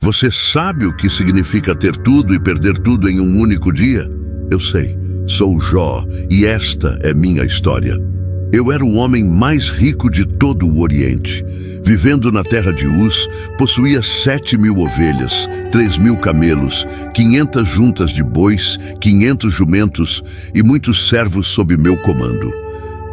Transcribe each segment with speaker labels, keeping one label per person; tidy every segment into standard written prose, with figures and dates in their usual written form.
Speaker 1: Você sabe o que significa ter tudo e perder tudo em um único dia? Eu sei, sou Jó e esta é minha história. Eu era o homem mais rico de todo o Oriente. Vivendo na terra de Uz, possuía 7.000 ovelhas, 3.000 camelos, 500 juntas de bois, 500 jumentos e muitos servos sob meu comando.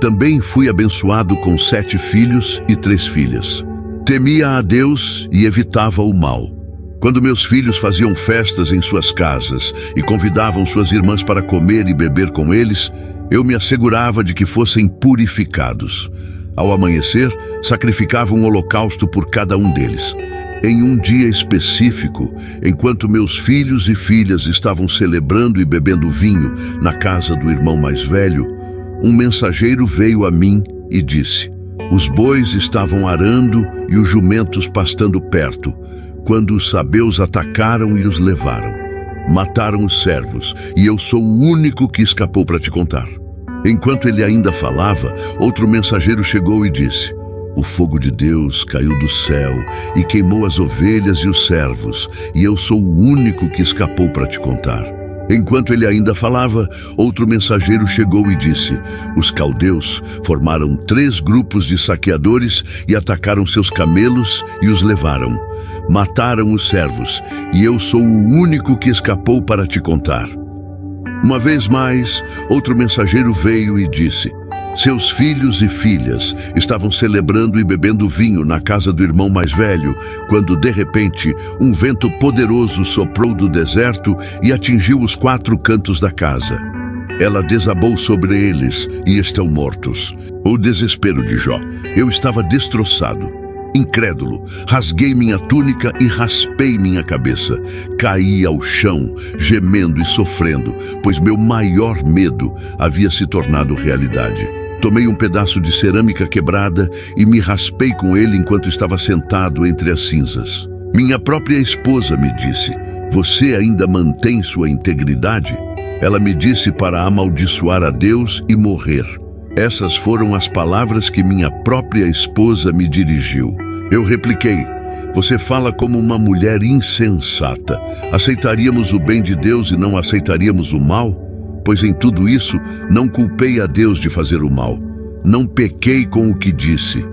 Speaker 1: Também fui abençoado com 7 filhos e 3 filhas. Temia a Deus e evitava o mal. Quando meus filhos faziam festas em suas casas e convidavam suas irmãs para comer e beber com eles, eu me assegurava de que fossem purificados. Ao amanhecer, sacrificava um holocausto por cada um deles. Em um dia específico, enquanto meus filhos e filhas estavam celebrando e bebendo vinho na casa do irmão mais velho, um mensageiro veio a mim e disse: os bois estavam arando e os jumentos pastando perto, quando os sabeus atacaram e os levaram. Mataram os servos, e eu sou o único que escapou para te contar. Enquanto ele ainda falava, outro mensageiro chegou e disse: o fogo de Deus caiu do céu e queimou as ovelhas e os servos, e eu sou o único que escapou para te contar. Enquanto ele ainda falava, outro mensageiro chegou e disse: os caldeus formaram 3 grupos de saqueadores e atacaram seus camelos e os levaram. Mataram os servos, e eu sou o único que escapou para te contar. Uma vez mais, outro mensageiro veio e disse: seus filhos e filhas estavam celebrando e bebendo vinho na casa do irmão mais velho, quando, de repente, um vento poderoso soprou do deserto e atingiu os 4 cantos da casa. Ela desabou sobre eles e estão mortos. O desespero de Jó. Eu estava destroçado. Incrédulo, rasguei minha túnica e raspei minha cabeça. Caí ao chão, gemendo e sofrendo, pois meu maior medo havia se tornado realidade. Tomei um pedaço de cerâmica quebrada e me raspei com ele enquanto estava sentado entre as cinzas. Minha própria esposa me disse: você ainda mantém sua integridade? Ela me disse para amaldiçoar a Deus e morrer. Essas foram as palavras que minha própria esposa me dirigiu. Eu repliquei: você fala como uma mulher insensata. Aceitaríamos o bem de Deus e não aceitaríamos o mal? Pois em tudo isso não culpei a Deus de fazer o mal. Não pequei com o que disse.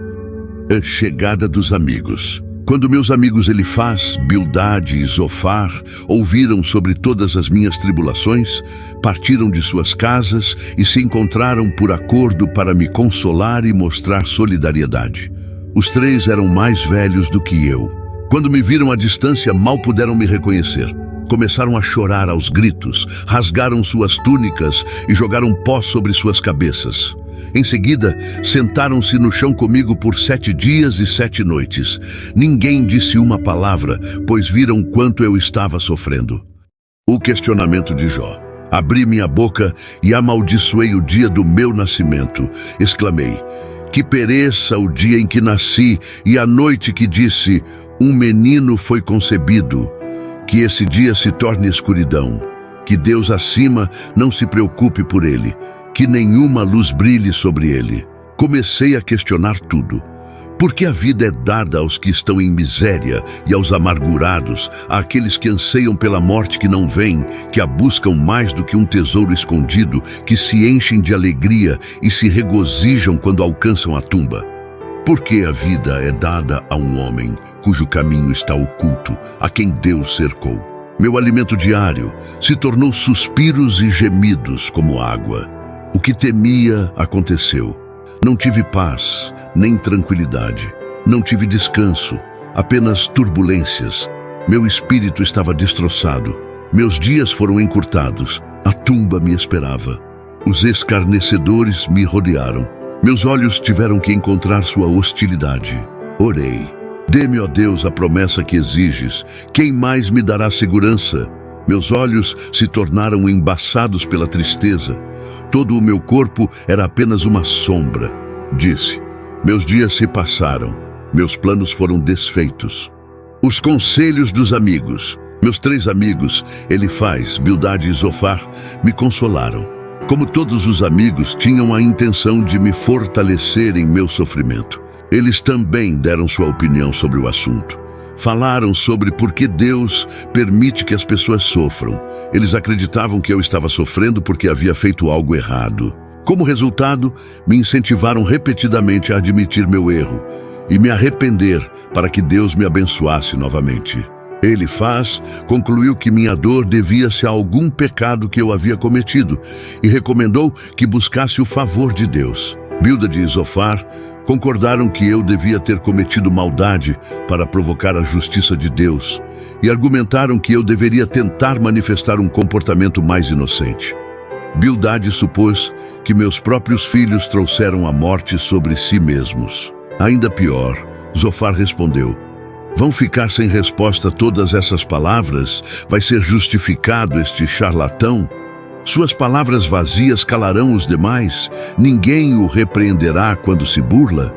Speaker 1: A chegada dos amigos. Quando meus amigos Elifaz, Bildade e Zofar ouviram sobre todas as minhas tribulações, partiram de suas casas e se encontraram por acordo para me consolar e mostrar solidariedade. Os 3 eram mais velhos do que eu. Quando me viram à distância, mal puderam me reconhecer. Começaram a chorar aos gritos, rasgaram suas túnicas e jogaram pó sobre suas cabeças. Em seguida, sentaram-se no chão comigo por 7 dias e 7 noites. Ninguém disse uma palavra, pois viram quanto eu estava sofrendo. O questionamento de Jó. Abri minha boca e amaldiçoei o dia do meu nascimento. Exclamei: que pereça o dia em que nasci e a noite que disse: um menino foi concebido. Que esse dia se torne escuridão. Que Deus acima não se preocupe por ele. Que nenhuma luz brilhe sobre ele. Comecei a questionar tudo. Por que a vida é dada aos que estão em miséria e aos amargurados, àqueles que anseiam pela morte que não vem, que a buscam mais do que um tesouro escondido, que se enchem de alegria e se regozijam quando alcançam a tumba? Por que a vida é dada a um homem cujo caminho está oculto, a quem Deus cercou? Meu alimento diário se tornou suspiros e gemidos como água. O que temia aconteceu. Não tive paz, nem tranquilidade. Não tive descanso, apenas turbulências. Meu espírito estava destroçado. Meus dias foram encurtados. A tumba me esperava. Os escarnecedores me rodearam. Meus olhos tiveram que encontrar sua hostilidade. Orei: dê-me, ó Deus, a promessa que exiges. Quem mais me dará segurança? Meus olhos se tornaram embaçados pela tristeza. Todo o meu corpo era apenas uma sombra. Disse: meus dias se passaram. Meus planos foram desfeitos. Os conselhos dos amigos. Meus 3 amigos, Elifaz, Bildade e Zofar, me consolaram. Como todos os amigos, tinham a intenção de me fortalecer em meu sofrimento. Eles também deram sua opinião sobre o assunto. Falaram sobre por que Deus permite que as pessoas sofram. Eles acreditavam que eu estava sofrendo porque havia feito algo errado. Como resultado, me incentivaram repetidamente a admitir meu erro e me arrepender para que Deus me abençoasse novamente. Concluiu que minha dor devia-se a algum pecado que eu havia cometido e recomendou que buscasse o favor de Deus. Bildad e Zofar concordaram que eu devia ter cometido maldade para provocar a justiça de Deus e argumentaram que eu deveria tentar manifestar um comportamento mais inocente. Bildad supôs que meus próprios filhos trouxeram a morte sobre si mesmos. Ainda pior, Zofar respondeu: vão ficar sem resposta todas essas palavras? Vai ser justificado este charlatão? Suas palavras vazias calarão os demais? Ninguém o repreenderá quando se burla?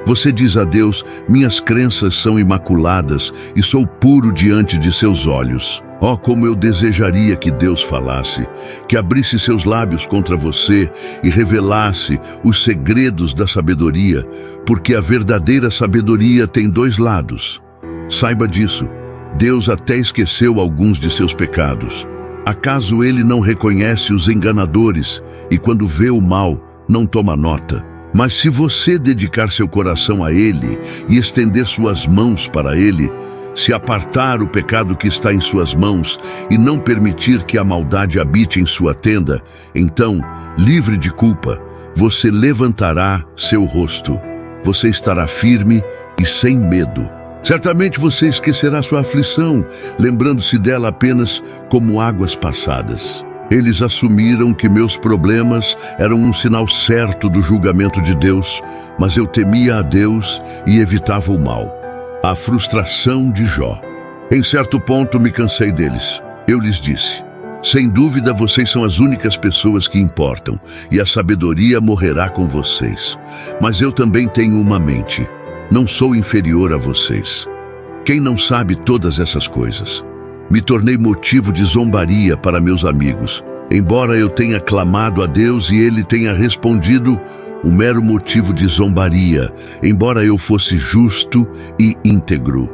Speaker 1: Você diz a Deus: minhas crenças são imaculadas e sou puro diante de seus olhos. Oh, como eu desejaria que Deus falasse, que abrisse seus lábios contra você e revelasse os segredos da sabedoria, porque a verdadeira sabedoria tem dois lados. Saiba disso, Deus até esqueceu alguns de seus pecados. Acaso ele não reconhece os enganadores e quando vê o mal, não toma nota? Mas se você dedicar seu coração a ele e estender suas mãos para ele, se apartar o pecado que está em suas mãos e não permitir que a maldade habite em sua tenda, então, livre de culpa, você levantará seu rosto. Você estará firme e sem medo. Certamente você esquecerá sua aflição, lembrando-se dela apenas como águas passadas. Eles assumiram que meus problemas eram um sinal certo do julgamento de Deus, mas eu temia a Deus e evitava o mal. A frustração de Jó. Em certo ponto me cansei deles. Eu lhes disse: sem dúvida vocês são as únicas pessoas que importam, e a sabedoria morrerá com vocês. Mas eu também tenho uma mente. Não sou inferior a vocês. Quem não sabe todas essas coisas? Me tornei motivo de zombaria para meus amigos. Embora eu tenha clamado a Deus e ele tenha respondido, um mero motivo de zombaria, embora eu fosse justo e íntegro.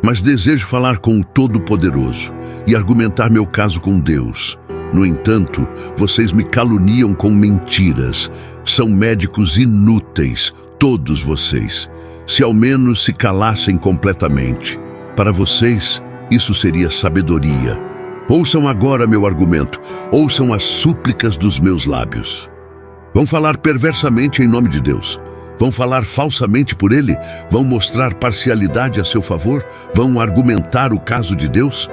Speaker 1: Mas desejo falar com o Todo-Poderoso e argumentar meu caso com Deus. No entanto, vocês me caluniam com mentiras. São médicos inúteis, todos vocês. Se ao menos se calassem completamente. Para vocês, isso seria sabedoria. Ouçam agora meu argumento. Ouçam as súplicas dos meus lábios. Vão falar perversamente em nome de Deus. Vão falar falsamente por ele? Vão mostrar parcialidade a seu favor? Vão argumentar o caso de Deus?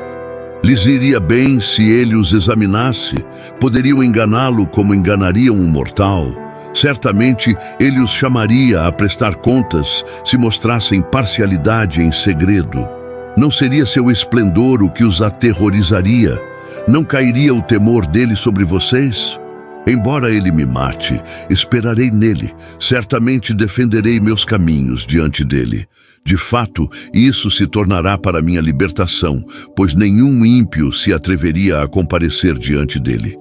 Speaker 1: Lhes iria bem se ele os examinasse. Poderiam enganá-lo como enganariam um mortal. Certamente ele os chamaria a prestar contas se mostrassem parcialidade em segredo. Não seria seu esplendor o que os aterrorizaria? Não cairia o temor dele sobre vocês? Embora ele me mate, esperarei nele. Certamente defenderei meus caminhos diante dele. De fato, isso se tornará para minha libertação, pois nenhum ímpio se atreveria a comparecer diante dele.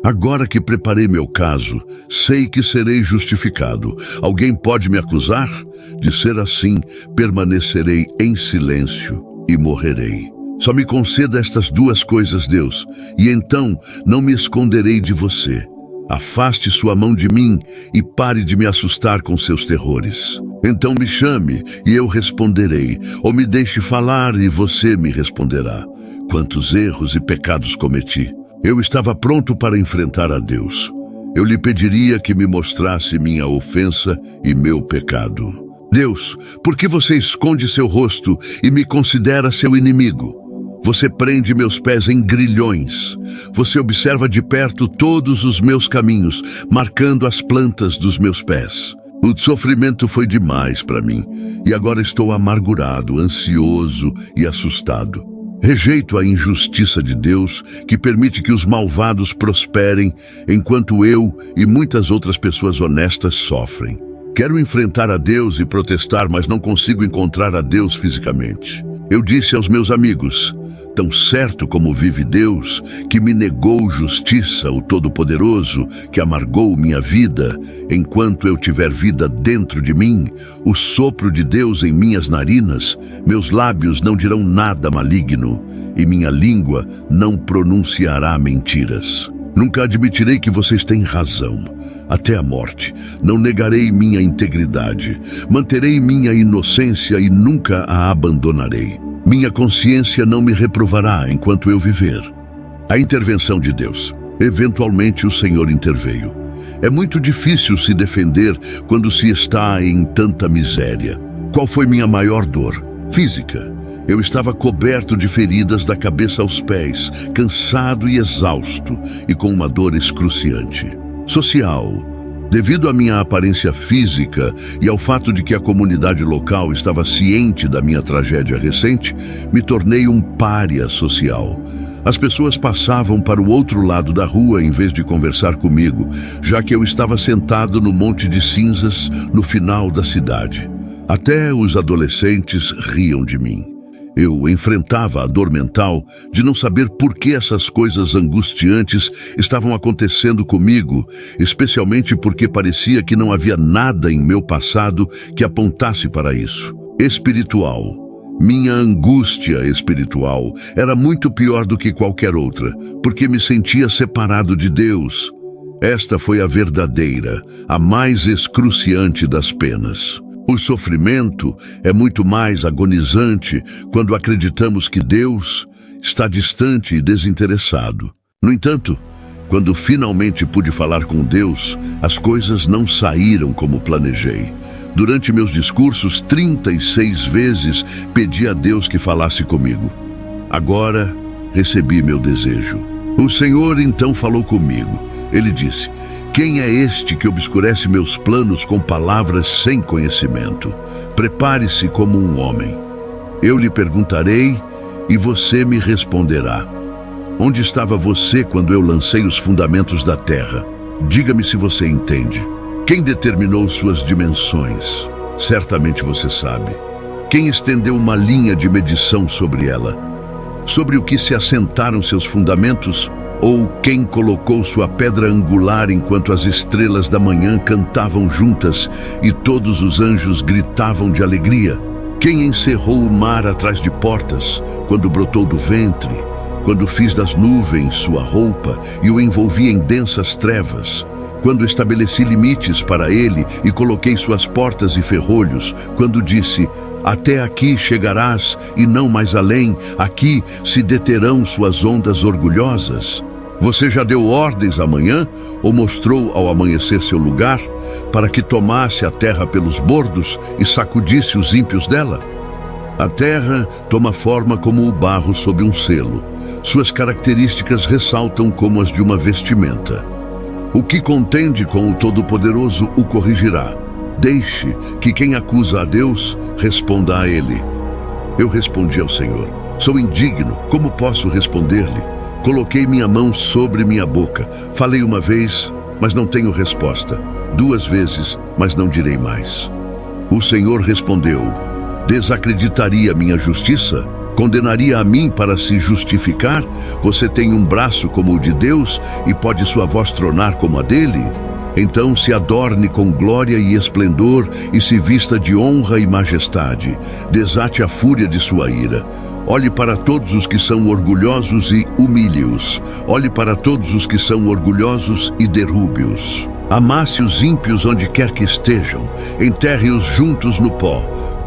Speaker 1: Agora que preparei meu caso, sei que serei justificado. Alguém pode me acusar? De ser assim, permanecerei em silêncio e morrerei. Só me conceda estas duas coisas, Deus, e então não me esconderei de você. Afaste sua mão de mim e pare de me assustar com seus terrores. Então me chame e eu responderei, ou me deixe falar e você me responderá. Quantos erros e pecados cometi! Eu estava pronto para enfrentar a Deus. Eu lhe pediria que me mostrasse minha ofensa e meu pecado. Deus, por que você esconde seu rosto e me considera seu inimigo? Você prende meus pés em grilhões. Você observa de perto todos os meus caminhos, marcando as plantas dos meus pés. O sofrimento foi demais para mim, e agora estou amargurado, ansioso e assustado. Rejeito a injustiça de Deus, que permite que os malvados prosperem, enquanto eu e muitas outras pessoas honestas sofrem. Quero enfrentar a Deus e protestar, mas não consigo encontrar a Deus fisicamente. Eu disse aos meus amigos: tão certo como vive Deus, que me negou justiça, o Todo-Poderoso, que amargou minha vida, enquanto eu tiver vida dentro de mim, o sopro de Deus em minhas narinas, meus lábios não dirão nada maligno, e minha língua não pronunciará mentiras. Nunca admitirei que vocês têm razão. Até a morte, não negarei minha integridade. Manterei minha inocência e nunca a abandonarei. Minha consciência não me reprovará enquanto eu viver. A intervenção de Deus. Eventualmente o Senhor interveio. É muito difícil se defender quando se está em tanta miséria. Qual foi minha maior dor? Física. Eu estava coberto de feridas da cabeça aos pés, cansado e exausto, e com uma dor excruciante. Social. Devido à minha aparência física e ao fato de que a comunidade local estava ciente da minha tragédia recente, me tornei um pária social. As pessoas passavam para o outro lado da rua em vez de conversar comigo, já que eu estava sentado no Monte de Cinzas, no final da cidade. Até os adolescentes riam de mim. Eu enfrentava a dor mental de não saber por que essas coisas angustiantes estavam acontecendo comigo, especialmente porque parecia que não havia nada em meu passado que apontasse para isso. Espiritual. Minha angústia espiritual era muito pior do que qualquer outra, porque me sentia separado de Deus. Esta foi a verdadeira, a mais excruciante das penas. O sofrimento é muito mais agonizante quando acreditamos que Deus está distante e desinteressado. No entanto, quando finalmente pude falar com Deus, as coisas não saíram como planejei. Durante meus discursos, 36 vezes pedi a Deus que falasse comigo. Agora recebi meu desejo. O Senhor então falou comigo. Ele disse: quem é este que obscurece meus planos com palavras sem conhecimento? Prepare-se como um homem. Eu lhe perguntarei e você me responderá. Onde estava você quando eu lancei os fundamentos da terra? Diga-me se você entende. Quem determinou suas dimensões? Certamente você sabe. Quem estendeu uma linha de medição sobre ela? Sobre o que se assentaram seus fundamentos? Ou quem colocou sua pedra angular enquanto as estrelas da manhã cantavam juntas e todos os anjos gritavam de alegria? Quem encerrou o mar atrás de portas, quando brotou do ventre, quando fiz das nuvens sua roupa e o envolvi em densas trevas? Quando estabeleci limites para ele e coloquei suas portas e ferrolhos, quando disse: até aqui chegarás e não mais além, aqui se deterão suas ondas orgulhosas. Você já deu ordens amanhã, ou mostrou ao amanhecer seu lugar, para que tomasse a terra pelos bordos e sacudisse os ímpios dela? A terra toma forma como o barro sob um selo. Suas características ressaltam como as de uma vestimenta. O que contende com o Todo-Poderoso o corrigirá. Deixe que quem acusa a Deus responda a ele. Eu respondi ao Senhor: sou indigno, como posso responder-lhe? Coloquei minha mão sobre minha boca. Falei uma vez, mas não tenho resposta. 2 vezes, mas não direi mais. O Senhor respondeu: desacreditaria minha justiça? Condenaria a mim para se justificar? Você tem um braço como o de Deus e pode sua voz tronar como a dele? Então se adorne com glória e esplendor e se vista de honra e majestade. Desate a fúria de sua ira. Olhe para todos os que são orgulhosos e humilhe-os. Olhe para todos os que são orgulhosos e derrube-os. Amasse os ímpios onde quer que estejam. Enterre-os juntos no pó.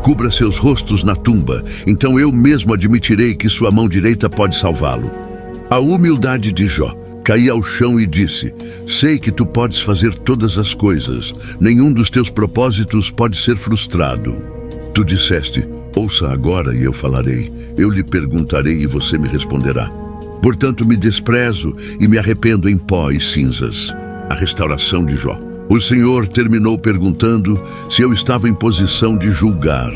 Speaker 1: Cubra seus rostos na tumba. Então eu mesmo admitirei que sua mão direita pode salvá-lo. A humildade de Jó. Caí ao chão e disse: sei que tu podes fazer todas as coisas. Nenhum dos teus propósitos pode ser frustrado. Tu disseste: ouça agora e eu falarei. Eu lhe perguntarei e você me responderá. Portanto me desprezo e me arrependo em pó e cinzas. A restauração de Jó. O Senhor terminou perguntando se eu estava em posição de julgar,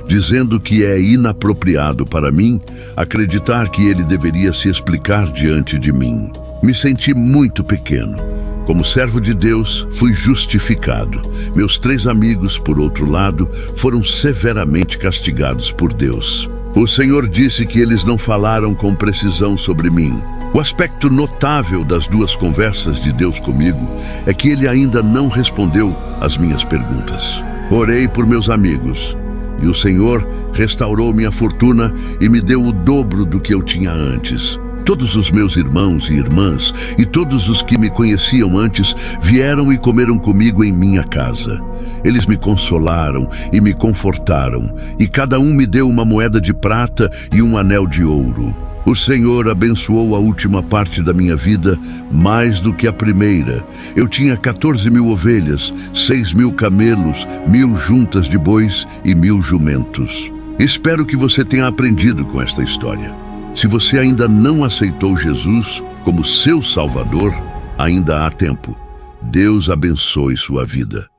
Speaker 1: dizendo que é inapropriado para mim acreditar que ele deveria se explicar diante de mim. Me senti muito pequeno. Como servo de Deus, fui justificado. Meus 3 amigos, por outro lado, foram severamente castigados por Deus. O Senhor disse que eles não falaram com precisão sobre mim. O aspecto notável das duas conversas de Deus comigo é que Ele ainda não respondeu às minhas perguntas. Orei por meus amigos, e o Senhor restaurou minha fortuna e me deu o dobro do que eu tinha antes. Todos os meus irmãos e irmãs e todos os que me conheciam antes vieram e comeram comigo em minha casa. Eles me consolaram e me confortaram, e cada um me deu uma moeda de prata e um anel de ouro. O Senhor abençoou a última parte da minha vida mais do que a primeira. Eu tinha 14.000 ovelhas, 6.000 camelos, 1.000 juntas de bois e 1.000 jumentos. Espero que você tenha aprendido com esta história. Se você ainda não aceitou Jesus como seu Salvador, ainda há tempo. Deus abençoe sua vida.